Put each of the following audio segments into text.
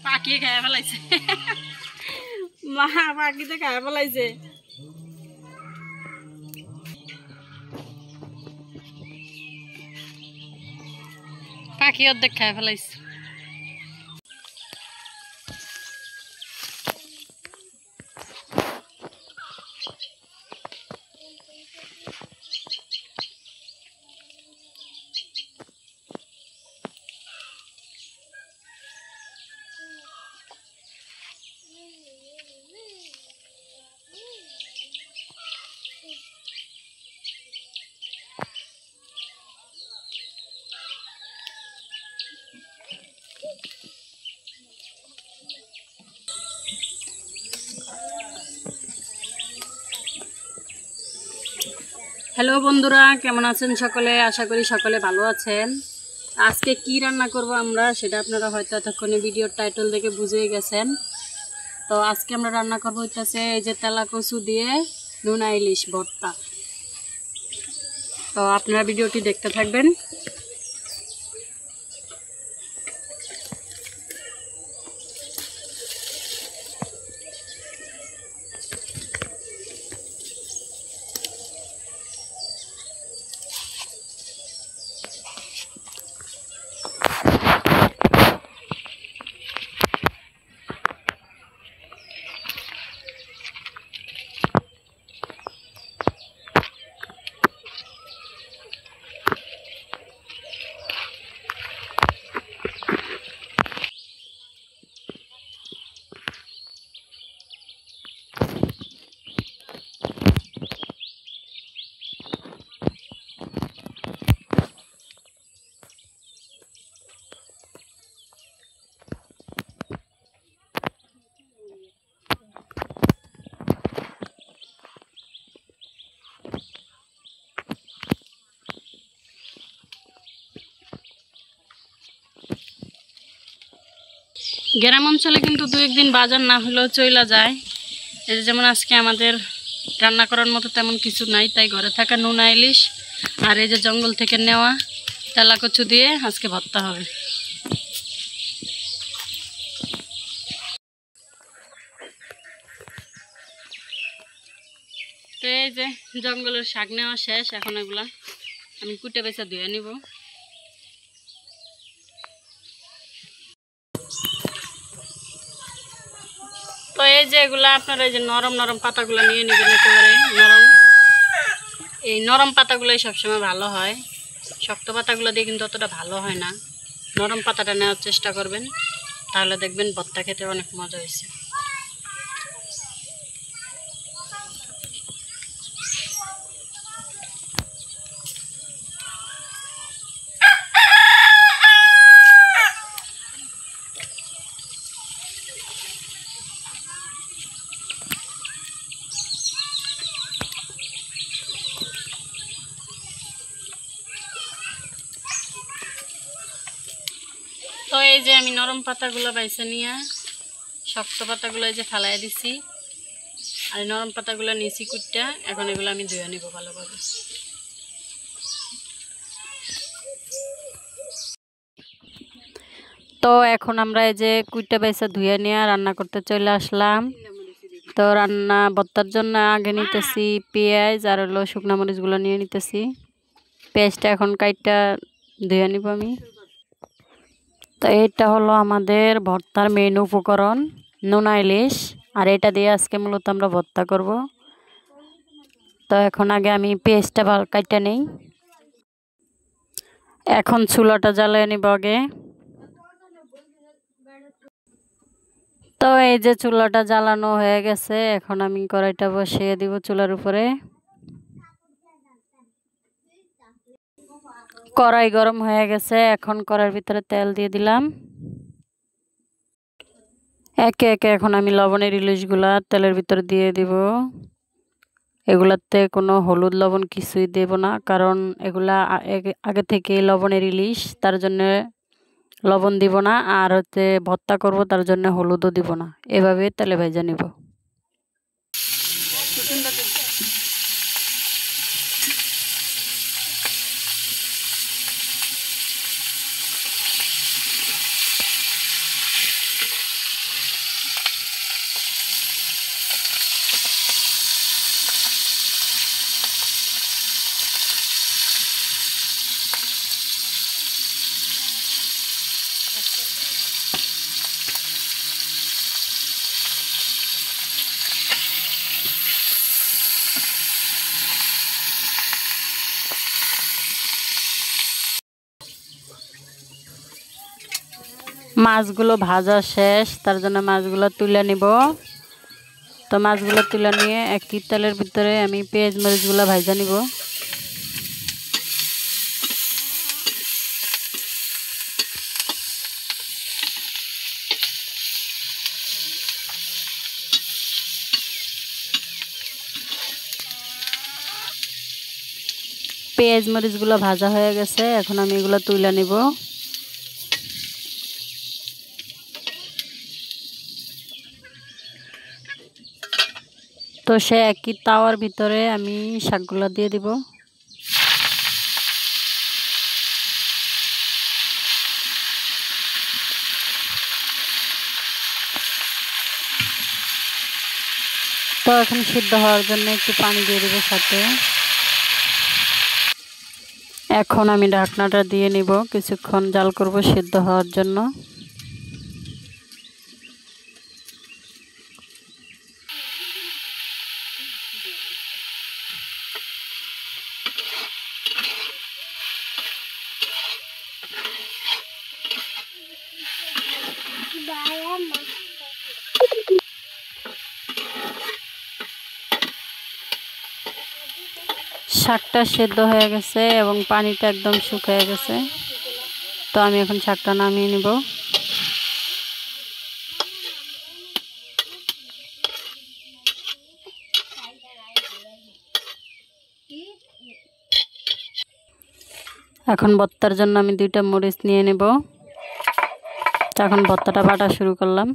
পাখি খায় ফেলাইছে মা পাখিতে খায় ফেলাইছে পাখি অর্ধেক খায় ফেলাইছে হ্যালো বন্ধুরা, কেমন আছেন সকলে? আশা করি সকলে ভালো আছেন। আজকে কি রান্না করব আমরা সেটা আপনারা হয়তো এতক্ষণে ভিডিওর টাইটেল দেখে বুঝেই গেছেন। তো আজকে আমরা রান্না করবো হইতেছে এই যে তেলা কচু দিয়ে নোনা ইলিশ ভর্তা। তো আপনারা ভিডিওটি দেখতে থাকবেন। গ্রাম অঞ্চলে কিন্তু দু একদিন বাজার না হলেও চইলা যায়। এই যেমন আজকে আমাদের রান্না করার মতো তেমন কিছু নাই, তাই ঘরে থাকা নোনা ইলিশ আর এই যে জঙ্গল থেকে নেওয়া তেলা কচু দিয়ে আজকে ভর্তা হবে। তো এই যে জঙ্গলের শাক নেওয়া শেষ, এখন এগুলা আমি কুটে বেচা ধুয়ে নিব। তো এই যে এগুলা আপনারা এই যে নরম নরম পাতাগুলো নিয়ে নেবেন, একেবারে নরম। এই নরম পাতাগুলোই সবসময় ভালো হয়, শক্ত পাতাগুলো দিয়ে কিন্তু অতটা ভালো হয় না। নরম পাতাটা নেওয়ার চেষ্টা করবেন, তাহলে দেখবেন ভর্তা খেতে অনেক মজা হয়েছে। তো এই যে আমি নরম পাতাগুলো বাইছে নিয়ে শক্ত পাতাগুলো এই যে ফালাই দিছি, আর নরম পাতাগুলো নিয়েছি কুটটা। এখন এগুলো আমি ধুয়ে নিব ভালোভাবে। তো এখন আমরা এই যে কুইটা বাইসা ধুয়ে নিয়ে রান্না করতে চলে আসলাম। তো রান্না ভর্তার জন্য আগে নিতেছি পেঁয়াজ আর হলো শুকনা মরিচগুলো নিয়ে নিতেছি। পেঁয়াজটা এখন কাইটা ধুয়ে নিব আমি। তো এটা হলো আমাদের ভর্তার মেন উপকরণ, নোনা ইলিশ। আর এটা দিয়ে আজকে মূলত আমরা ভর্তা করব। তো এখন আগে আমি পেঁয়াজটা কাইটা নেই। এখন চুলাটা জ্বালিয়ে নিব আগে। তো এই যে চুলাটা জ্বালানো হয়ে গেছে, এখন আমি কড়াইটা বসিয়ে দিব চুলার উপরে। কড়াই গরম হয়ে গেছে, এখন কড়াইয়ের ভিতরে তেল দিয়ে দিলাম। একে একে এখন আমি লবণের ইলিশগুলা তেলের ভিতরে দিয়ে দিব। এগুলাতে কোনো হলুদ লবণ কিছুই দেব না, কারণ এগুলা আগে থেকে লবণের ইলিশ, তার জন্য লবণ দিব না। আর হচ্ছে ভর্তা করব, তার জন্য হলুদও দিব না। এভাবে তেলে ভেজে নিব। মাছগুলো ভাজা শেষ, তার জন্য মাছগুলো তুলে নিব। তো মাছগুলো তুলে নিয়ে একই তেলের ভিতরে আমি পেঁয়াজ মরিচগুলো ভাজা নিব। পেঁয়াজ মরিচগুলো ভাজা হয়ে গেছে, এখন আমি এগুলো তুলে নিব। তো সে একই তাওয়ার ভিতরে আমি শাকগুলো দিয়ে দিব। তো এখন সিদ্ধ হওয়ার জন্য একটু পানি দিয়ে দিব সাথে। এখন আমি ঢাকনাটা দিয়ে নিব, কিছুক্ষণ জাল করব সিদ্ধ হওয়ার জন্য। শাকটা সেদ্ধ হয়ে গেছে এবং পানিটা একদম শুকিয়ে গেছে। তো আমি এখন শাকটা নামিয়ে নিব। এখন ভর্তার জন্য আমি 2টা মরিচ নিয়ে নেব। এখন ভর্তাটা বাটা শুরু করলাম।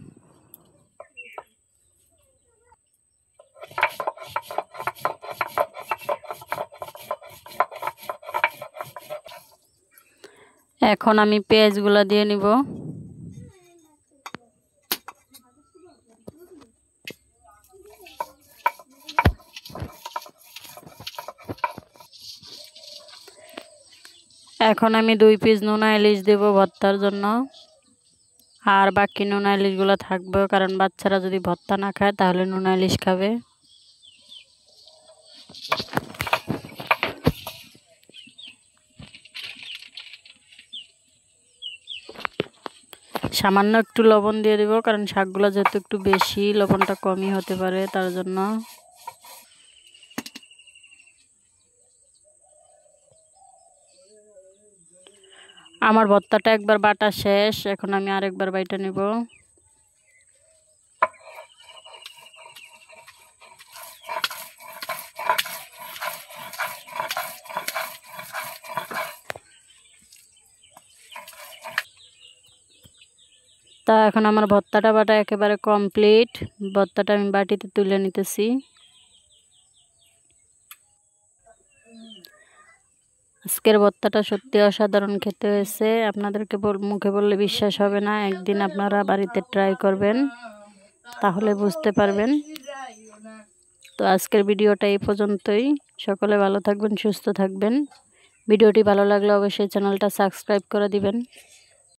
এখন আমি পেঁয়াজগুলো দিয়ে নিব। এখন আমি 2 পিস নোনা ইলিশ দেব ভর্তার জন্য। আর বাকি নোনা ইলিশগুলো থাকবে, কারণ বাচ্চারা যদি ভর্তা না খায় তাহলে নোনা ইলিশ খাবে। সামান্য একটু লবণ দিয়ে দেব, কারণ শাকগুলো যেহেতু একটু বেশি, লবণটা কমই হতে পারে, তার জন্য। আমার ভর্তাটা একবার বাটা শেষ, এখন আমি আরেকবার বাইটা নেব। তা এখন আমার ভর্তাটা বাটা একেবারে কমপ্লিট। ভর্তাটা আমি বাটিতে তুলে নিতেছি। আজকের ভর্তাটা সত্যি অসাধারণ খেতে হয়েছে। আপনাদেরকে মুখে বললে বিশ্বাস হবে না, একদিন আপনারা বাড়িতে ট্রাই করবেন, তাহলে বুঝতে পারবেন। তো আজকের ভিডিওটা এই পর্যন্তই। সকলে ভালো থাকবেন, সুস্থ থাকবেন। ভিডিওটি ভালো লাগলে অবশ্যই চ্যানেলটা সাবস্ক্রাইব করে দিবেন।